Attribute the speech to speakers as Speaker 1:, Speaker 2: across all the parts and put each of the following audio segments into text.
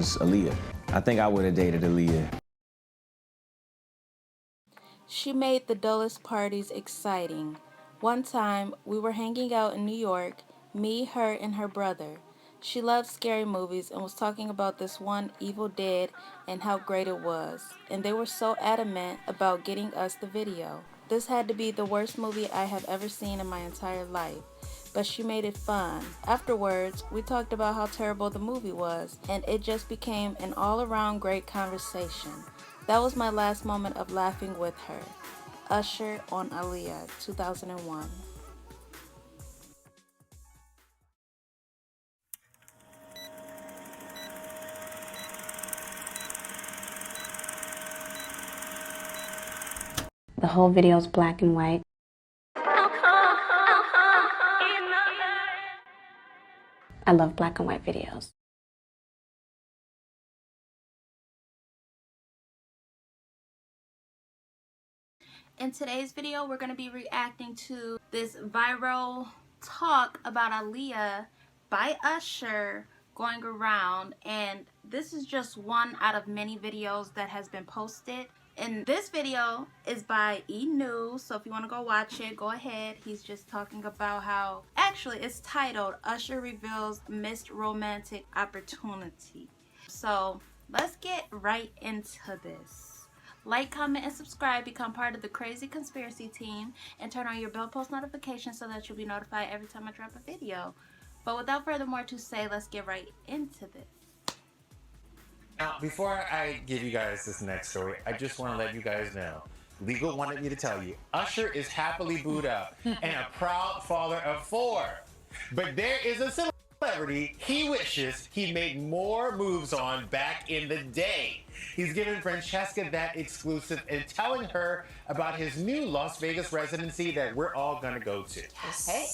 Speaker 1: was Aaliyah. I think I would have dated Aaliyah.
Speaker 2: She made the dullest parties exciting. One time, we were hanging out in New York, me, her, and her brother. She loved scary movies and was talking about this one, Evil Dead, and how great it was. And they were so adamant about getting us the video. This had to be the worst movie I have ever seen in my entire life. But she made it fun. Afterwards, we talked about how terrible the movie was, and it just became an all-around great conversation. That was my last moment of laughing with her. Usher on Aaliyah, 2001.
Speaker 3: The whole video is black and white. I love black and white videos.
Speaker 2: In today's video, we're going to be reacting to this viral talk about Aaliyah by Usher going around, and this is just one out of many videos that has been posted. And this video is by E-News, so if you want to go watch it, go ahead. He's just talking about how, actually it's titled, Usher Reveals Missed Romantic Opportunity. So let's get right into this. Like, comment, and subscribe. Become part of the Crazy Conspiracy team. And turn on your bell post notifications so that you'll be notified every time I drop a video. But without further more to say, let's get right into this.
Speaker 4: Now, before I give you guys this next story, I just want to let you guys know. Legal wanted me to tell you, Usher is happily booed up and a proud father of 4. But there is a celebrity he wishes he made more moves on back in the day. He's giving Francesca that exclusive and telling her about his new Las Vegas residency that we're all gonna go to.
Speaker 5: Yes. Hey.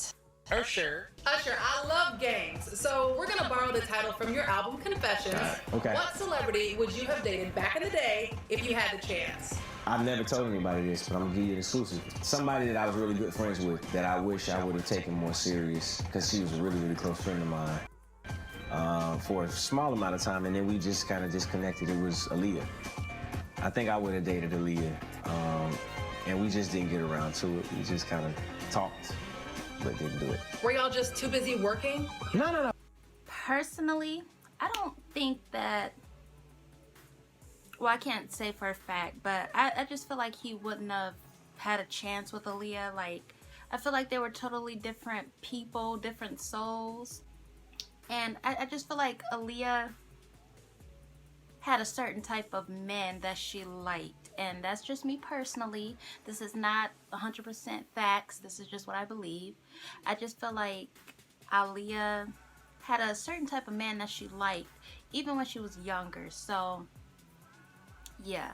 Speaker 4: Usher.
Speaker 5: Usher, I love games. So we're gonna borrow the title from your album Confessions.
Speaker 1: Okay.
Speaker 5: What celebrity would you have dated back in the day if you had the chance?
Speaker 1: I've never told anybody this, but I'm gonna give you an exclusive. Somebody that I was really good friends with that I wish I would have taken more serious, because she was a really, really close friend of mine for a small amount of time, and then we just kind of disconnected. It was Aaliyah. I think I would have dated Aaliyah, and we just didn't get around to it. We just kind of talked, but didn't do it.
Speaker 5: Were y'all just too busy working?
Speaker 1: No.
Speaker 2: Personally, I don't think that, well, I can't say for a fact, but I just feel like he wouldn't have had a chance with Aaliyah. Like, I feel like they were totally different people, different souls. And I just feel like Aaliyah had a certain type of men that she liked. And that's just me personally. This is not 100% facts. This is just what I believe. I just feel like Aaliyah had a certain type of man that she liked, even when she was younger. So, yeah.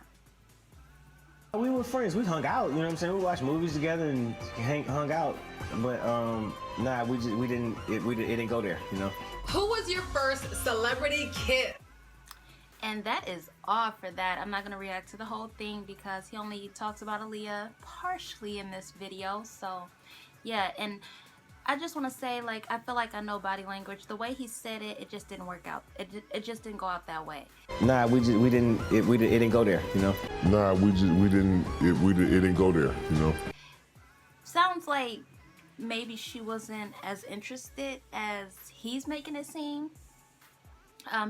Speaker 1: We were friends. We hung out. You know what I'm saying? We watched movies together and hung out. But nah, we didn't. It didn't go there. You know.
Speaker 5: Who was your first celebrity kiss?
Speaker 2: And that is all for that. I'm not going to react to the whole thing because he only talks about Aaliyah partially in this video. So, yeah. And I just want to say, like, I feel like I know body language. The way he said it, it just didn't work out. It just didn't go out that way.
Speaker 1: Nah, it didn't go there. You know.
Speaker 6: Nah, it didn't go there. You know.
Speaker 2: Sounds like maybe she wasn't as interested as he's making it seem.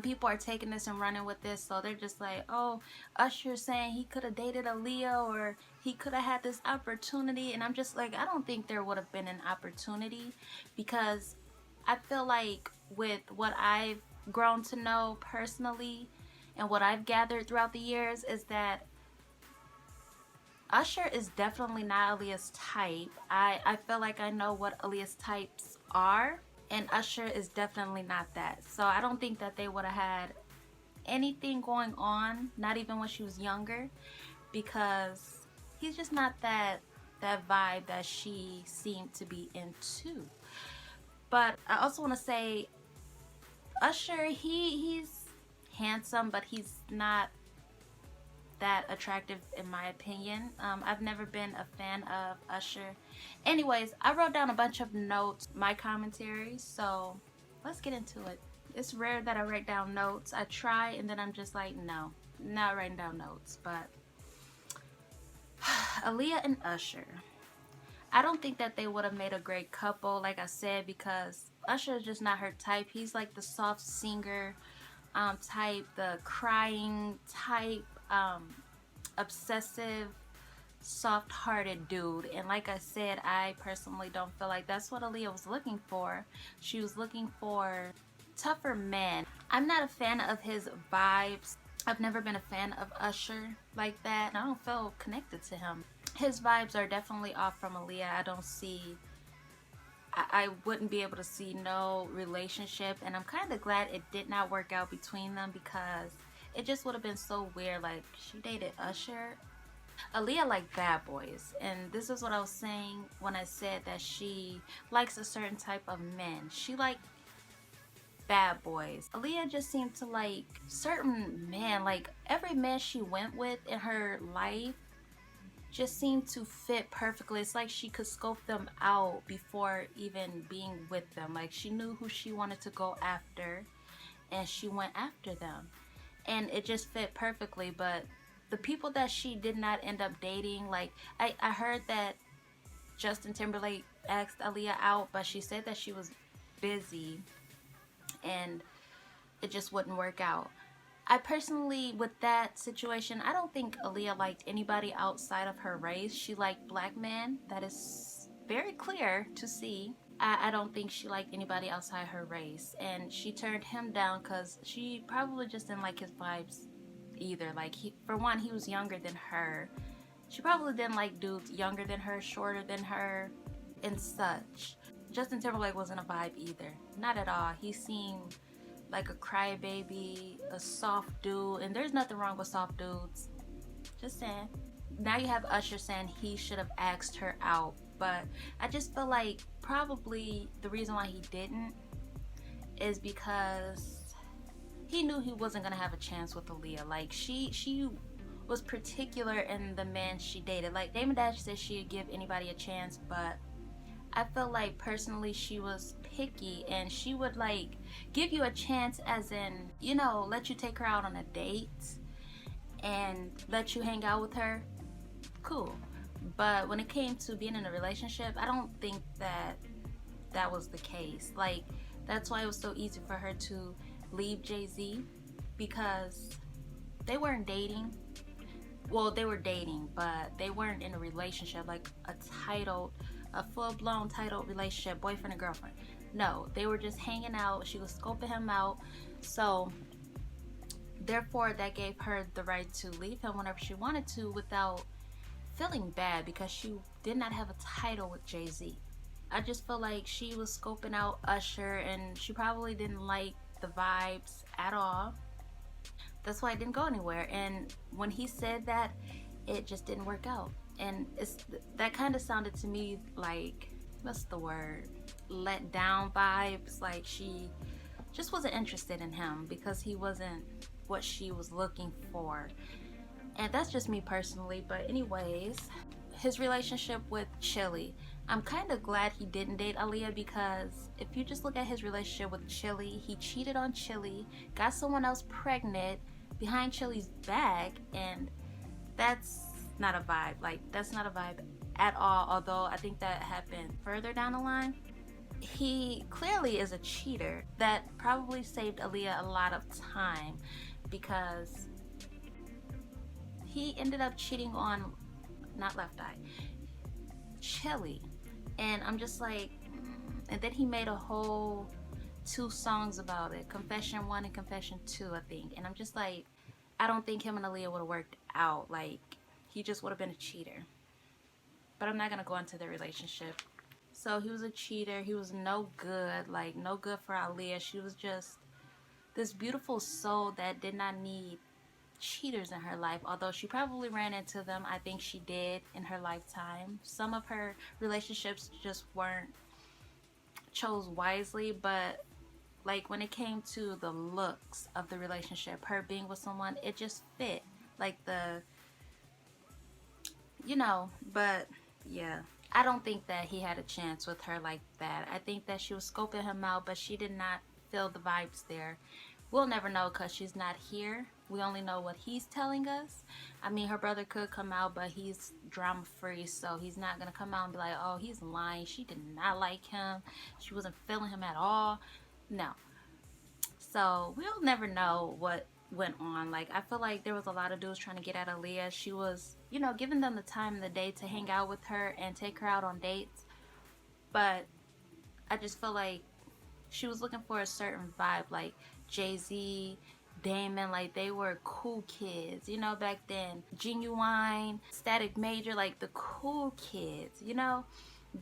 Speaker 2: People are taking this and running with this, so they're just like, oh, Usher saying he could have dated Aaliyah, or he could have had this opportunity. And I'm just like, I don't think there would have been an opportunity, because I feel like with what I've grown to know personally and what I've gathered throughout the years is that Usher is definitely not Aaliyah's type. I feel like I know what Aaliyah's types are, and Usher is definitely not that. So I don't think that they would have had anything going on, not even when she was younger, because he's just not that vibe that she seemed to be into. But I also want to say, Usher, he's handsome, but he's not that attractive in my opinion. I've never been a fan of Usher. Anyways, I wrote down a bunch of notes, my commentary, so let's get into it. It's rare that I write down notes. I try and then I'm just like, no, not writing down notes. But Aaliyah and Usher, I don't think that they would have made a great couple, like I said, because Usher is just not her type. He's like the soft singer type, the crying type, obsessive, soft-hearted dude. And like I said, I personally don't feel like that's what Aaliyah was looking for. She was looking for tougher men. I'm not a fan of his vibes. I've never been a fan of Usher like that. I don't feel connected to him. His vibes are definitely off from Aaliyah. I don't see, I wouldn't be able to see no relationship, and I'm kind of glad it did not work out between them because it just would have been so weird. Like, she dated Usher. Aaliyah liked bad boys, and this is what I was saying when I said that she likes a certain type of men. She liked bad boys. Aaliyah just seemed to like certain men. Like, every man she went with in her life just seemed to fit perfectly. It's like she could scope them out before even being with them. Like, she knew who she wanted to go after and she went after them, and it just fit perfectly. But the people that she did not end up dating, like I heard that Justin Timberlake asked Aaliyah out, but she said that she was busy and it just wouldn't work out. I personally, with that situation, I don't think Aaliyah liked anybody outside of her race. She liked black men. That is very clear to see. I don't think she liked anybody outside her race. And she turned him down because she probably just didn't like his vibes either. Like, for one, he was younger than her. She probably didn't like dudes younger than her, shorter than her, and such. Justin Timberlake wasn't a vibe either. Not at all. He seemed like a crybaby, a soft dude, and there's nothing wrong with soft dudes. Just saying. Now you have Usher saying he should have asked her out, but I just feel like probably the reason why he didn't is because he knew he wasn't gonna have a chance with Aaliyah. Like, she was particular in the man she dated. Like, Damon Dash said she'd give anybody a chance, but I feel like personally she was picky, and she would like give you a chance as in, you know, let you take her out on a date and let you hang out with her. Cool. But when it came to being in a relationship, I don't think that that was the case. Like, that's why it was so easy for her to leave Jay-Z, because they weren't dating. Well, they were dating, but they weren't in a relationship, like a full-blown titled relationship, boyfriend and girlfriend. No, they were just hanging out. She was scoping him out. So therefore, that gave her the right to leave him whenever she wanted to without feeling bad, because she did not have a title with Jay-Z. I just feel like she was scoping out Usher, and she probably didn't like the vibes at all. That's why it didn't go anywhere. And when he said that, it just didn't work out. And that kind of sounded to me like, what's the word, let down vibes. Like, she just wasn't interested in him because he wasn't what she was looking for. And that's just me personally. But anyways, his relationship with Chili, I'm kind of glad he didn't date Aaliyah, because if you just look at his relationship with Chili, he cheated on Chili, got someone else pregnant behind Chili's back, and that's not a vibe. Like, that's not a vibe at all. Although I think that happened further down the line. He clearly is a cheater. That probably saved Aaliyah a lot of time, because he ended up cheating on, not Left Eye, Chili. And I'm just like, and then he made a whole 2 songs about it, Confession 1 and Confession 2, I think. And I'm just like, I don't think him and Aaliyah would have worked out. Like, he just would have been a cheater. But I'm not gonna go into their relationship. So he was a cheater. He was no good, like no good for Aaliyah. She was just this beautiful soul that did not need cheaters in her life, although she probably ran into them. I think she did in her lifetime. Some of her relationships just weren't chose wisely, but like when it came to the looks of the relationship, her being with someone, it just fit. Like but yeah, I don't think that he had a chance with her like that. I think that she was scoping him out, but she did not feel the vibes there. We'll never know because she's not here. We only know what he's telling us. I mean, her brother could come out, but he's drama free, so he's not gonna come out and be like, oh, he's lying, she did not like him, she wasn't feeling him at all. No. So we'll never know what went on. Like, I feel like there was a lot of dudes trying to get at Aaliyah. She was, you know, giving them the time of the day to hang out with her and take her out on dates, but I just feel like she was looking for a certain vibe, like Jay-Z, Damon, like they were cool kids, you know, back then. Genuine, Static Major, like the cool kids, you know,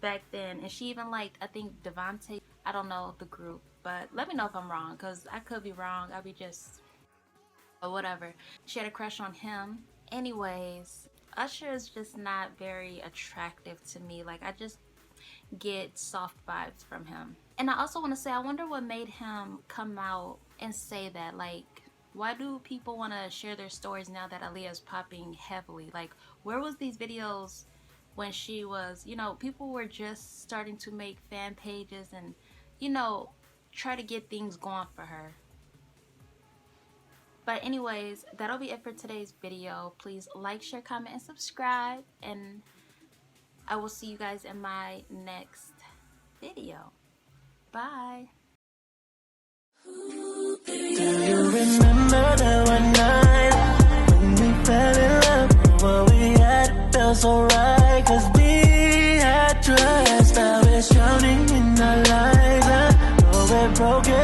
Speaker 2: back then. And she even liked, I think, Devontae. I don't know the group, but let me know if I'm wrong, because I could be wrong. I'll be just, or whatever. She had a crush on him. Anyways, Usher is just not very attractive to me. Like, I just get soft vibes from him. And I also want to say, I wonder what made him come out and say that. Like, why do people want to share their stories now that Aaliyah is popping heavily? Like, where was these videos when she was, you know, people were just starting to make fan pages and, you know, try to get things going for her. But anyways, that'll be it for today's video. Please like, share, comment, and subscribe. And I will see you guys in my next video. Bye.
Speaker 7: Do you remember that one night when we fell in love? What we had felt so right, 'cause we had trust. I was drowning in our lives. I know we're broken.